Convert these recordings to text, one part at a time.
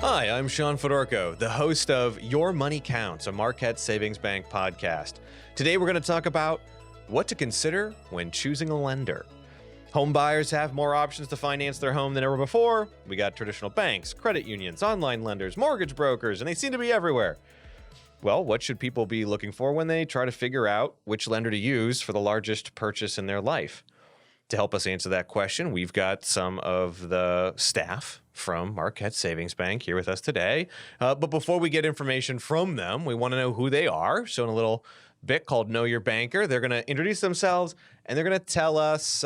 Hi, I'm Sean FEDORKO, the host of Your Money Counts, a Marquette Savings Bank podcast. Today we're going to talk about what to consider when choosing a lender. Home buyers have more options to finance their home than ever before. We got traditional banks, credit unions, online lenders, mortgage brokers, and they seem to be everywhere. Well, what should people be looking for when they try to figure out which lender to use for the largest purchase in their life? To help us answer that question, we've got some of the staff from Marquette Savings Bank here with us today. But before we get information from them, we want to know who they are. So in a little bit called Know Your Banker, they're going to introduce themselves and they're going to tell us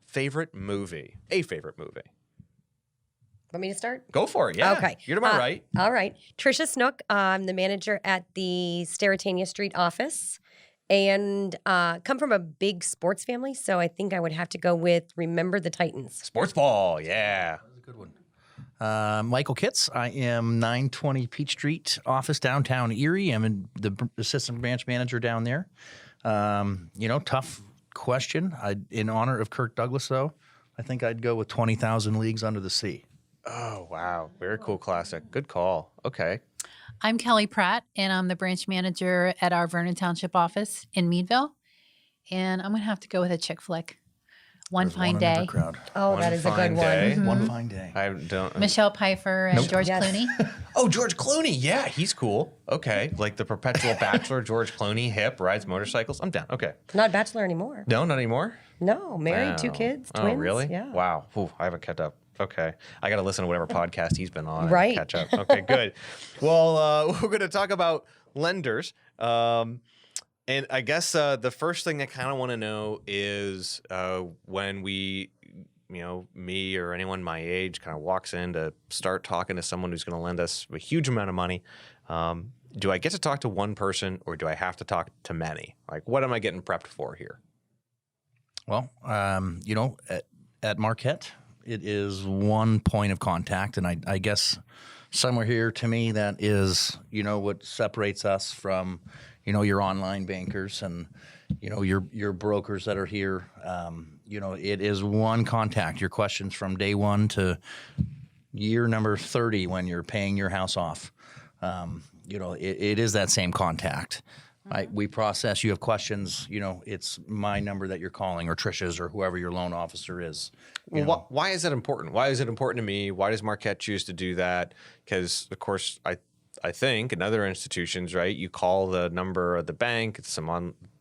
favorite movie. Want me to start? Go for it. Yeah. Okay. You're to my right. All right. Tricia Snook. I'm the manager at the Sterretania Street office. And come from a big sports family, so I think I would have to go with Remember the Titans. Sports ball, yeah. That was a good one. Michael Kitts. I am 920 Peach Street office, downtown Erie. I'm the assistant branch manager down there. Tough question. In honor of Kirk Douglas, though, I think I'd go with 20,000 Leagues Under the Sea. Oh, wow. Very cool classic. Good call. Okay. I'm Kelly Pratt, and I'm the branch manager at our Vernon Township office in Meadville. And I'm going to have to go with a chick flick. One Fine Day. Oh, that is a good one. Mm-hmm. One Fine Day. I don't. Michelle Pfeiffer and George Clooney. Oh, George Clooney. Yeah, he's cool. Okay. Like the perpetual bachelor, George Clooney, hip, rides motorcycles. I'm down. Okay. Not bachelor anymore. No, not anymore? No, married, Wow. 2 kids, twins. Oh, really? Yeah. Wow. Ooh, I haven't kept up. Okay. I got to listen to whatever podcast he's been on. Right. And catch up. Okay, good. Well, we're going to talk about lenders. And I guess the first thing I kind of want to know is when we, me or anyone my age kind of walks in to start talking to someone who's going to lend us a huge amount of money, do I get to talk to one person or do I have to talk to many? Like, what am I getting prepped for here? Well, at Marquette, it is one point of contact, and I guess somewhere here to me that is, what separates us from, your online bankers and, your brokers that are here. It is one contact. Your questions from day one to year number 30 when you're paying your house off. It is that same contact. We process. You have questions. It's my number that you're calling, or Tricia's, or whoever your loan officer is. Well, why is that important? Why is it important to me? Why does Marquette choose to do that? Because, of course, I think in other institutions, right, you call the number of the bank.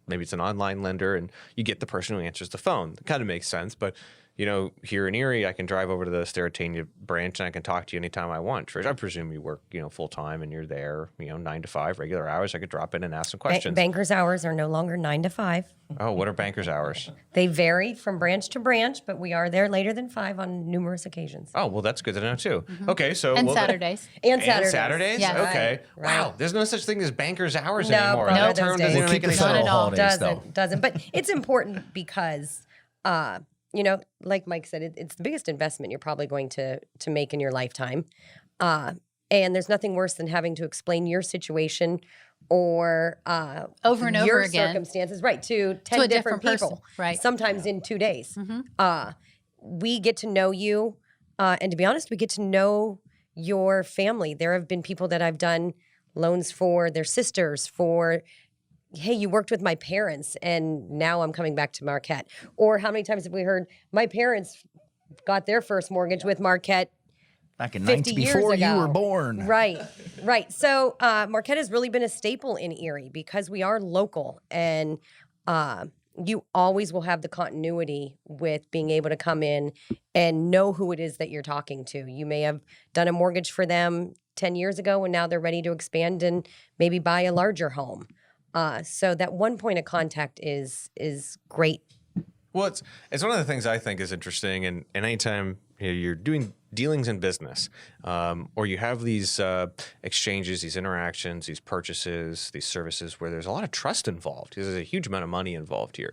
Maybe it's an online lender, and you get the person who answers the phone. It kind of makes sense, but. Here in Erie, I can drive over to the Sterretania branch and I can talk to you anytime I want. Trish, I presume you work, full time and you're there, 9 to 5, regular hours. I could drop in and ask some questions. Bankers' hours are no longer 9 to 5. Oh, what are bankers' hours? They vary from branch to branch, but we are there later than 5 on numerous occasions. Oh, well, that's good to know too. Okay, so And Saturdays. And Saturdays. Saturdays? Yes. Okay. Right. Wow, there's no such thing as bankers' hours No, anymore. gone are That those term days. doesn't even We'll make keep any the sense. Not at all. Doesn't. But it's important because, like Mike said, it's the biggest investment you're probably going to make in your lifetime. And there's nothing worse than having to explain your situation or Over and your over again. circumstances, right, to 10 To a different different people, person, right. sometimes in 2 days. We get to know you, and to be honest, we get to know your family. There have been people that I've done loans for their sisters, for hey, you worked with my parents and now I'm coming back to Marquette. Or how many times have we heard my parents got their first mortgage with Marquette Back in 50 years before ago. you were born. Right. So Marquette has really been a staple in Erie because we are local, and you always will have the continuity with being able to come in and know who it is that you're talking to. You may have done a mortgage for them 10 years ago and now they're ready to expand and maybe buy a larger home. So that one point of contact is great. Well, it's one of the things I think is interesting, and anytime you're doing dealings in business, or you have these exchanges, these interactions, these purchases, these services where there's a lot of trust involved, because there's a huge amount of money involved here.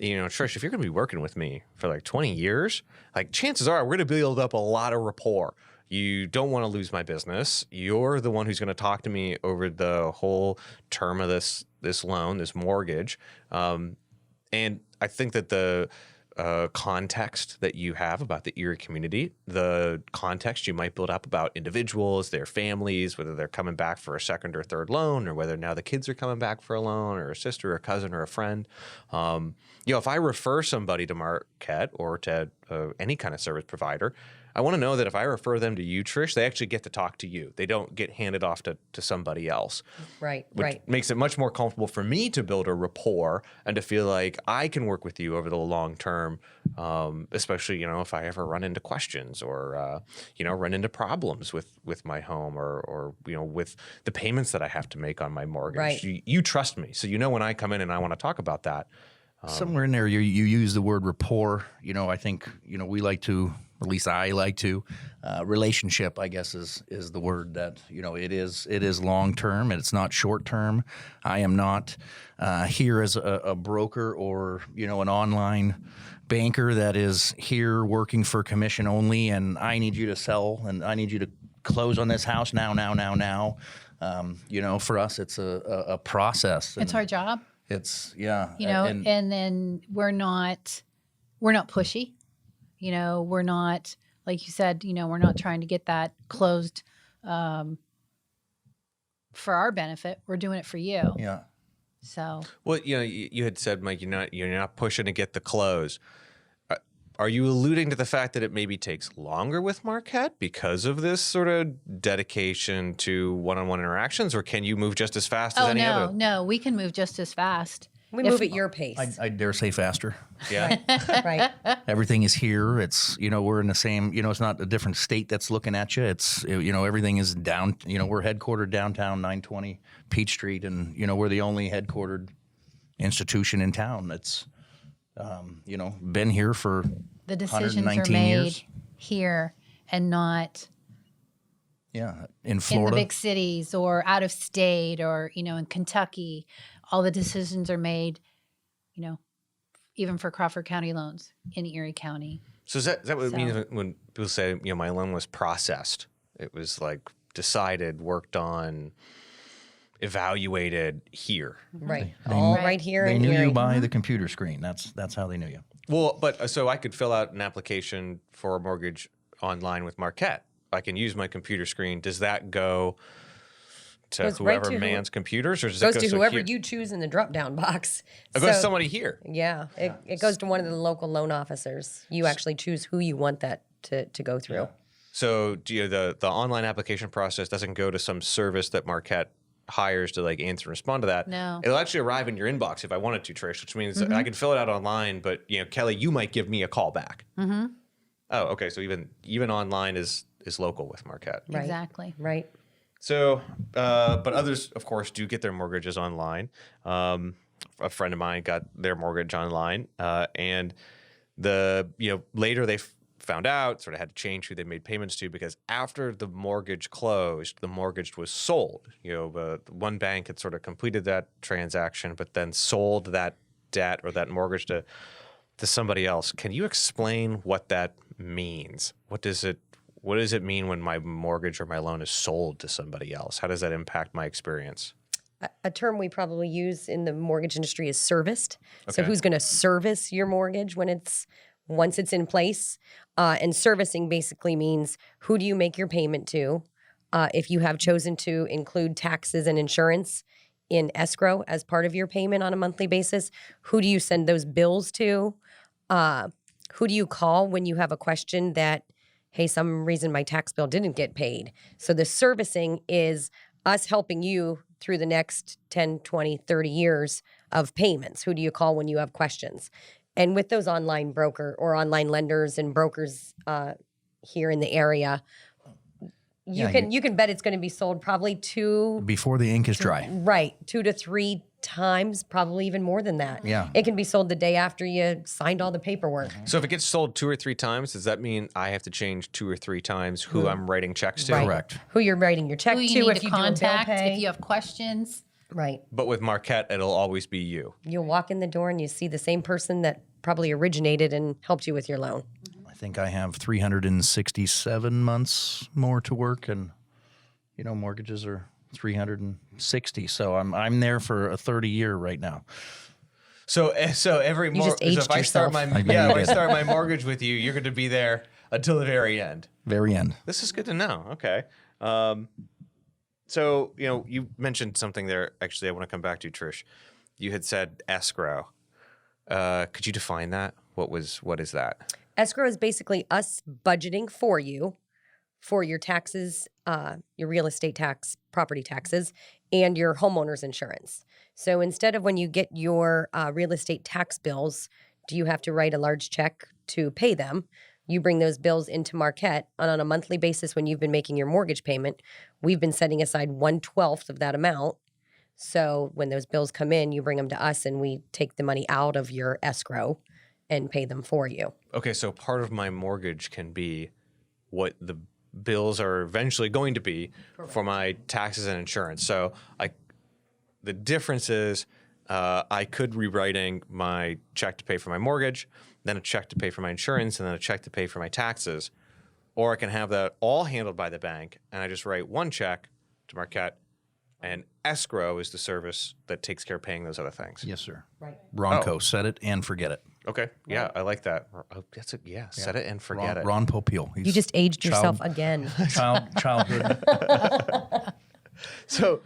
Trish, if you're going to be working with me for like 20 years, like chances are we're going to build up a lot of rapport. You don't want to lose my business. You're the one who's going to talk to me over the whole term of this loan, this mortgage. And I think that context that you have about the Erie community, the context you might build up about individuals, their families, whether they're coming back for a second or third loan, or whether now the kids are coming back for a loan, or a sister or a cousin or a friend. If I refer somebody to Marquette or to any kind of service provider, I want to know that if I refer them to you, Trish, they actually get to talk to you. They don't get handed off to somebody else. Right, which makes it much more comfortable for me to build a rapport and to feel like I can work with you over the long term, especially, if I ever run into questions or, run into problems with my home or with the payments that I have to make on my mortgage. Right. You trust me. So when I come in and I want to talk about that. Somewhere in there, you use the word rapport. I think, we like to, at least I like to, relationship, I guess is the word that, it is long term and it's not short term. I am not here as a broker or, an online banker that is here working for commission only and I need you to sell and I need you to close on this house now. For us, it's a process. It's our job. It's and then we're not pushy. We're not, like you said, we're not trying to get that closed for our benefit. We're doing it for you. Yeah. So. Well, you had said, Mike, you're not pushing to get the close. Are you alluding to the fact that it maybe takes longer with Marquette because of this sort of dedication to one-on-one interactions, or can you move just as fast as any other? No, we can move just as fast. We move at your pace. I dare say faster. Yeah. Right. Everything is here. It's, we're in the same, it's not a different state that's looking at you. It's, everything is down, we're headquartered downtown 920 Peach Street and, we're the only headquartered institution in town that's, been here for the decisions are 119 made years. here and not in Florida, in the big cities or out of state or, in Kentucky. All the decisions are made, even for Crawford County loans in Erie County. So is that what it means when people say, my loan was processed? It was like decided, worked on, evaluated here. Right. All right here They in knew Erie. you by the computer screen. That's how they knew you. Well, but so I could fill out an application for a mortgage online with Marquette. I can use my computer screen. Does that go to Goes whoever right to mans computers, or does Goes it go to whoever here? you choose in the drop-down box. It goes to somebody here. Yeah, it goes to one of the local loan officers. You actually choose who you want that to go through. Yeah. So the online application process doesn't go to some service that Marquette hires to like answer and respond to that. No. It'll actually arrive in your inbox if I wanted to, Trish, which means that I could fill it out online, but Kelly, you might give me a call back. Mm-hmm. Oh, okay. So even online is local with Marquette. Right. Exactly. Right. So, but others, of course, do get their mortgages online. A friend of mine got their mortgage online, and later they found out, sort of had to change who they made payments to because after the mortgage closed, the mortgage was sold. One bank had sort of completed that transaction, but then sold that debt or that mortgage to somebody else. Can you explain what that means? What does it mean when my mortgage or my loan is sold to somebody else? How does that impact my experience? A term we probably use in the mortgage industry is serviced. So Okay. who's going to service your mortgage once it's in place? And servicing basically means who do you make your payment to? If you have chosen to include taxes and insurance in escrow as part of your payment on a monthly basis, who do you send those bills to? Who do you call when you have a question that, hey, some reason my tax bill didn't get paid? So the servicing is us helping you through the next 10, 20, 30 years of payments. Who do you call when you have questions? And with those online broker or online lenders and brokers here in the area, you can bet it's going to be sold probably Before the ink is dry. 2 to 3 times, probably even more than that. Yeah. It can be sold the day after you signed all the paperwork. So if it gets sold 2 or 3 times, does that mean I have to change 2 or 3 times who I'm writing checks to? Right. Correct. Who you're writing your check Who you to need if to you contact do a bill pay. if you have questions. Right. But with Marquette, it'll always be you. You'll walk in the door and you see the same person that probably originated and helped you with your loan. I think I have 367 months more to work, and mortgages are 360. So I'm there for a 30 year right now. So every You just so aged if I start yourself. my I if I did. start my mortgage with you, you're going to be there until the very end. Very end. This is good to know. Okay. So you mentioned something there. Actually, I want to come back to Trish. You had said escrow. Could you define that? What is that? Escrow is basically us budgeting for you for your taxes, your real estate tax, property taxes, and your homeowner's insurance. So instead of when you get your real estate tax bills, do you have to write a large check to pay them? You bring those bills into Marquette, and on a monthly basis when you've been making your mortgage payment, we've been setting aside 1/12 of that amount. So when those bills come in, you bring them to us and we take the money out of your escrow and pay them for you. Okay, so part of my mortgage can be what the bills are eventually going to be for my taxes and insurance. So the difference is I could be writing my check to pay for my mortgage, then a check to pay for my insurance, and then a check to pay for my taxes. Or I can have that all handled by the bank, and I just write one check to Marquette, and escrow is the service that takes care of paying those other things. Yes, sir. Right. Ronco, set it and forget it. Okay, yeah, I like that. That's it. Yeah, set it and forget it. Ron Popeil. You just aged yourself again. Childhood. So,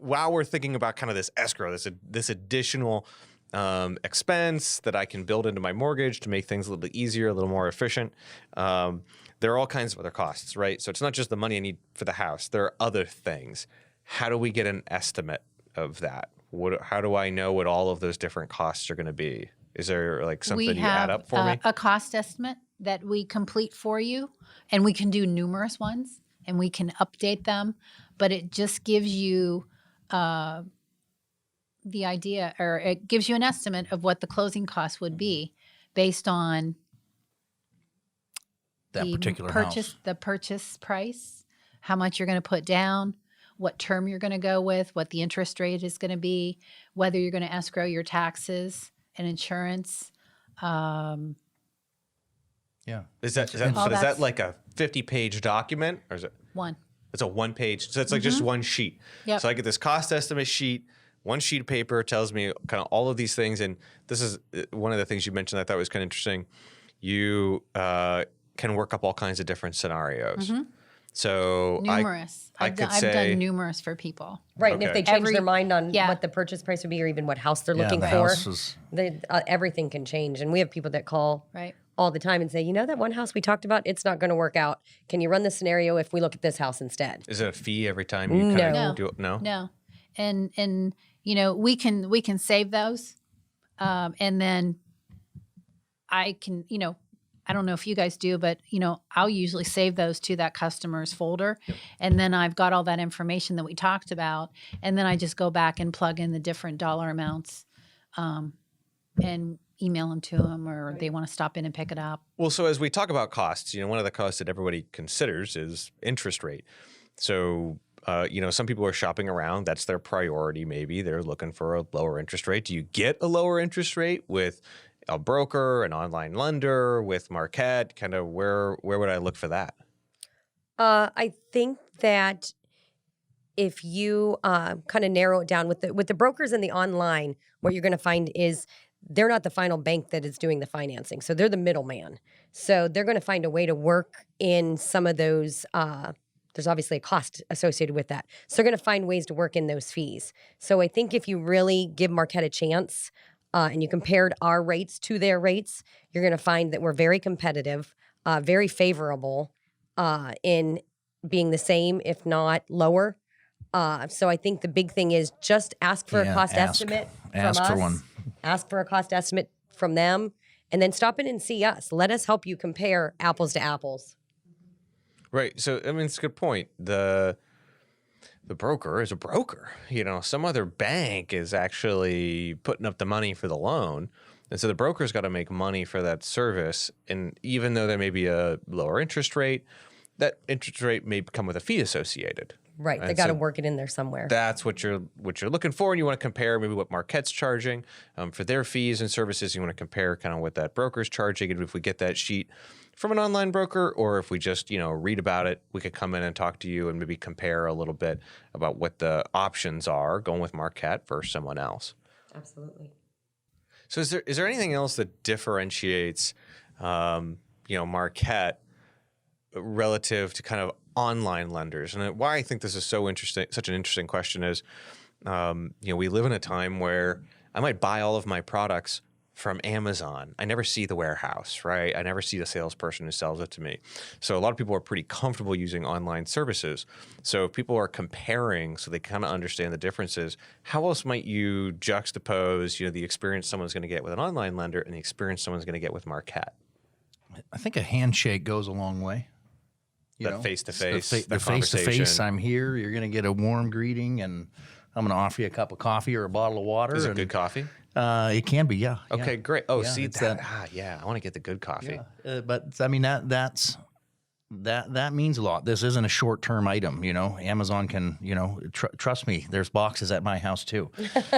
while we're thinking about kind of this escrow, this additional expense that I can build into my mortgage to make things a little bit easier, a little more efficient, there are all kinds of other costs, right? So it's not just the money I need for the house. There are other things. How do we get an estimate of that? How do I know what all of those different costs are going to be? Is there like something you add up for me? A cost estimate that we complete for you, and we can do numerous ones, and we can update them, but it just gives you the idea, or it gives you an estimate of what the closing costs would be based on That the particular purchase, house. the purchase price, how much you're going to put down, what term you're going to go with, what the interest rate is going to be, whether you're going to escrow your taxes and insurance. Yeah. Is that that's- like a 50-page document, or is it? One. It's a one-page. So it's like just one sheet. Yep. So I get this cost estimate sheet. One sheet of paper tells me kind of all of these things, and this is one of the things you mentioned that I thought was kind of interesting. You can work up all kinds of different scenarios. So Numerous. I've done numerous for people. Right, and if Okay. they change their mind on Yeah. what the purchase price would be or even what house they're looking the for, house is- everything can change. And we have people that call Right. all the time and say, that one house we talked about, it's not going to work out. Can you run the scenario if we look at this house instead? is it a fee every time you kind No. of do it? No. No. And we can save those. And then I can, I don't know if you guys do, but I'll usually save those to that customer's folder. And then I've got all that information that we talked about. And then I just go back and plug in the different dollar amounts and email them to them, or they want to stop in and pick it up. Well, so as we talk about costs, one of the costs that everybody considers is interest rate. So, some people are shopping around. That's their priority. Maybe they're looking for a lower interest rate. Do you get a lower interest rate with a broker, an online lender, with Marquette? Kind of where would I look for that? I think that if you kind of narrow it down with the brokers and the online, what you're going to find is they're not the final bank that is doing the financing. So they're the middleman. So they're going to find a way to work in some of those. There's obviously a cost associated with that. So they're going to find ways to work in those fees. So I think if you really give Marquette a chance and you compared our rates to their rates, you're going to find that we're very competitive, very favorable in being the same, if not lower. So I think the big thing is just ask for a cost estimate from Ask us. for one. Ask for a cost estimate from them, and then stop in and see us. Let us help you compare apples to apples. Right. So, it's a good point. The broker is a broker. Some other bank is actually putting up the money for the loan. And so the broker's got to make money for that service. And even though there may be a lower interest rate, that interest rate may come with a fee associated. Right. They And got to so work it in there somewhere. That's what you're looking for, and you want to compare maybe what Marquette's charging for their fees and services. You want to compare kind of what that broker's charging, and if we get that sheet from an online broker, or if we just read about it, we could come in and talk to you and maybe compare a little bit about what the options are going with Marquette versus someone else. Absolutely. So is there anything else that differentiates, Marquette relative to kind of online lenders? And why I think this is so interesting, such an interesting question is, we live in a time where I might buy all of my products from Amazon. I never see the warehouse, right? I never see the salesperson who sells it to me. So a lot of people are pretty comfortable using online services. So if people are comparing, so they kind of understand the differences, how else might you juxtapose, the experience someone's going to get with an online lender and the experience someone's going to get with Marquette? I think a handshake goes a long way. That face-to-face, the face-to-face, I'm here, you're going to get a warm greeting, and I'm going to offer you a cup of coffee or a bottle of water. Is it good coffee? It can be, yeah. Okay, yeah. great. Oh, Yeah, see it's that. I want to get the good coffee. Yeah. But I mean that means a lot. This isn't a short-term item. Amazon can. Trust me. There's boxes at my house too.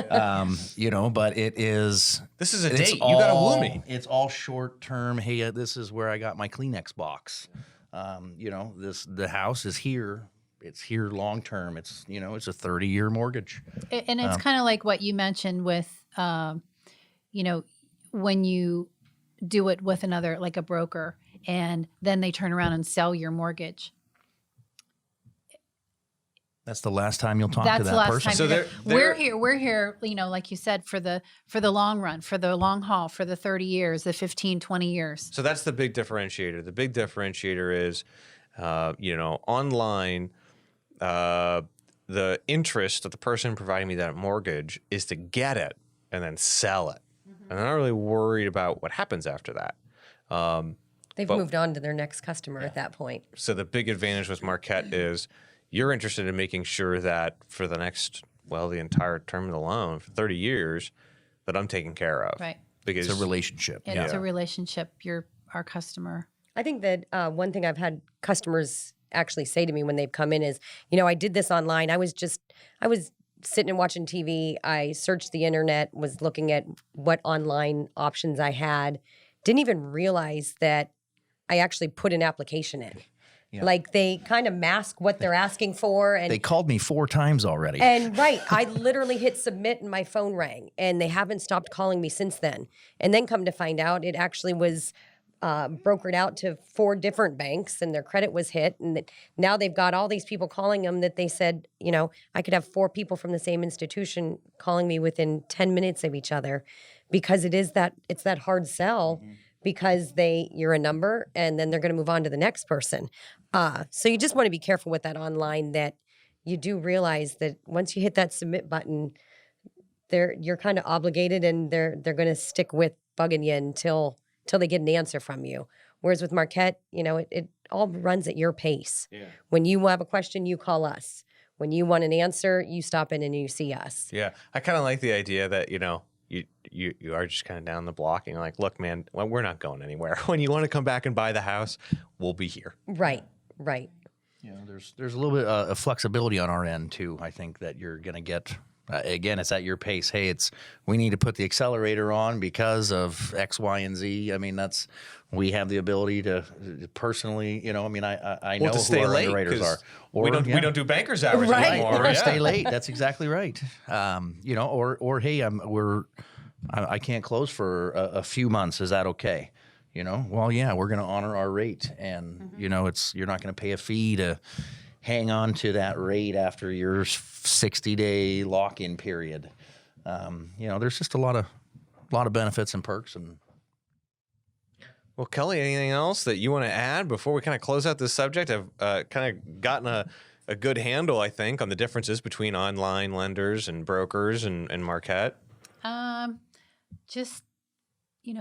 But it is. This is a date. You got to woo me. It's all short-term. Hey, this is where I got my Kleenex box. The house is here. It's here long-term. It's it's a 30-year mortgage. And it's kind of like what you mentioned with, when you do it with another, like a broker, and then they turn around and sell your mortgage. That's the last time you'll talk That's to the that last person. time. So We're here, like you said, for the long run, for the long haul, for the 30 years, the 15, 20 years. So that's the big differentiator. The big differentiator is, online, the interest of the person providing me that mortgage is to get it and then sell it. And I'm not really worried about what happens after that. They've moved on to their next customer at that point. So the big advantage with Marquette is you're interested in making sure that for the the entire term of the loan, for 30 years, that I'm taken care of. Right. Because It's a relationship. And it's a relationship. You're our customer. I think that one thing I've had customers actually say to me when they've come in is, I did this online. I was sitting and watching TV. I searched the internet, was looking at what online options I had. Didn't even realize that I actually put an application in. Yeah. Like they kind of mask what they're asking for. And They called me 4 times already. And right, I literally hit submit and my phone rang, and they haven't stopped calling me since then. And then come to find out, it actually was brokered out to 4 different banks, and their credit was hit. And now they've got all these people calling them that they said, I could have 4 people from the same institution calling me within 10 minutes of each other, because it's that hard sell. Because you're a number, and then they're going to move on to the next person. So you just want to be careful with that online, that you do realize that once you hit that submit button, you're kind of obligated, and they're going to stick with bugging you until they get an answer from you. Whereas with Marquette, it all runs at your pace. Yeah. When you have a question, you call us. When you want an answer, you stop in and you see us. Yeah, I kind of like the idea that you are just kind of down the block, and you're like, look, man, we're not going anywhere. When you want to come back and buy the house, we'll be here. Right. There's a little bit of flexibility on our end too. I think that you're going to get. Again, it's at your pace. Hey, we need to put the accelerator on because of X, Y, and Z. I mean, we have the ability to personally, I know to stay who our late, underwriters are. Or we don't do banker's hours anymore. Or stay late. That's exactly right. Or hey, I can't close for a few months. Is that okay? Well, yeah, we're going to honor our rate, and you're not going to pay a fee to hang on to that rate after your 60-day lock-in period. There's just a lot of benefits and perks. And well, Kelly, anything else that you want to add before we kind of close out this subject? I've kind of gotten a good handle, I think, on the differences between online lenders and brokers and Marquette. Just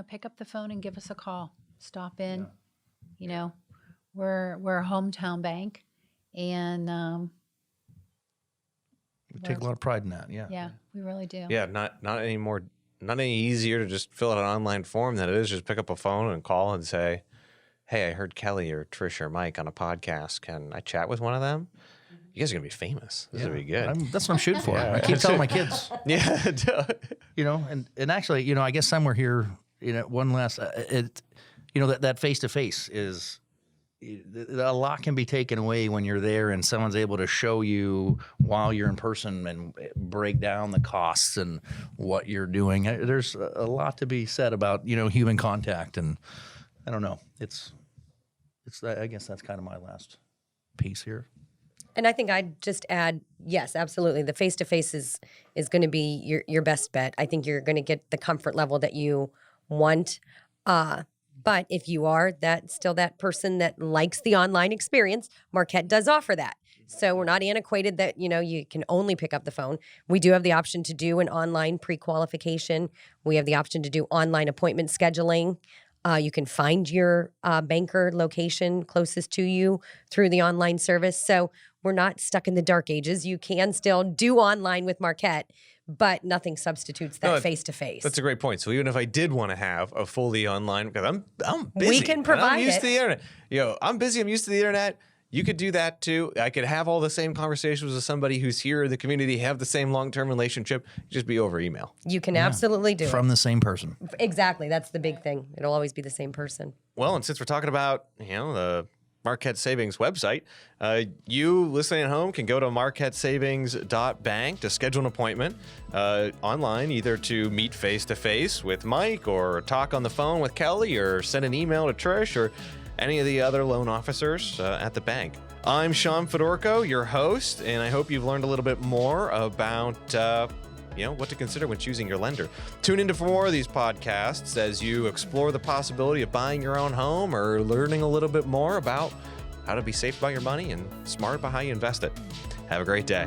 pick up the phone and give us a call. Stop in. Yeah. We're a hometown bank. And we take a lot of pride in that. Yeah, we really do. Yeah, not any easier to just fill out an online form than it is just pick up a phone and call and say, hey, I heard Kelly or Trish or Mike on a podcast. Can I chat with one of them? You guys are gonna be famous. This is gonna be good. That's what I'm shooting for. I keep telling my kids. Yeah. And actually, I guess somewhere here, one last, that face to face is a lot can be taken away when you're there and someone's able to show you while you're in person and break down the costs and what you're doing. There's a lot to be said about, human contact, and I don't know. I guess that's kind of my last piece here. And I think I'd just add, yes, absolutely. The face-to-face is going to be your best bet. I think you're going to get the comfort level that you want. But if you are that person that likes the online experience, Marquette does offer that. So we're not antiquated that, you can only pick up the phone. We do have the option to do an online pre-qualification. We have the option to do online appointment scheduling. You can find your banker location closest to you through the online service. So we're not stuck in the dark ages. You can still do online with Marquette, but nothing substitutes that face-to-face. That's a great point. So even if I did want to have a fully online, because I'm busy. We can provide I'm used it. to the internet. I'm busy. I'm used to the internet. You could do that too. I could have all the same conversations with somebody who's here in the community, have the same long-term relationship, just be over email. You can absolutely do From it. the same person. Exactly. That's the big thing. It'll always be the same person. Well, and since we're talking about, the Marquette Savings website, you listening at home can go to MARQUETTESAVINGS.BANK to schedule an appointment online, either to meet face-to-face with Mike or talk on the phone with Kelly or send an email to Trish or any of the other loan officers at the bank. I'm Sean Fedorko, your host, and I hope you've learned a little bit more about what to consider when choosing your lender. Tune into for more of these podcasts as you explore the possibility of buying your own home or learning a little bit more about how to be safe about your money and smart about how you invest it. Have a great day.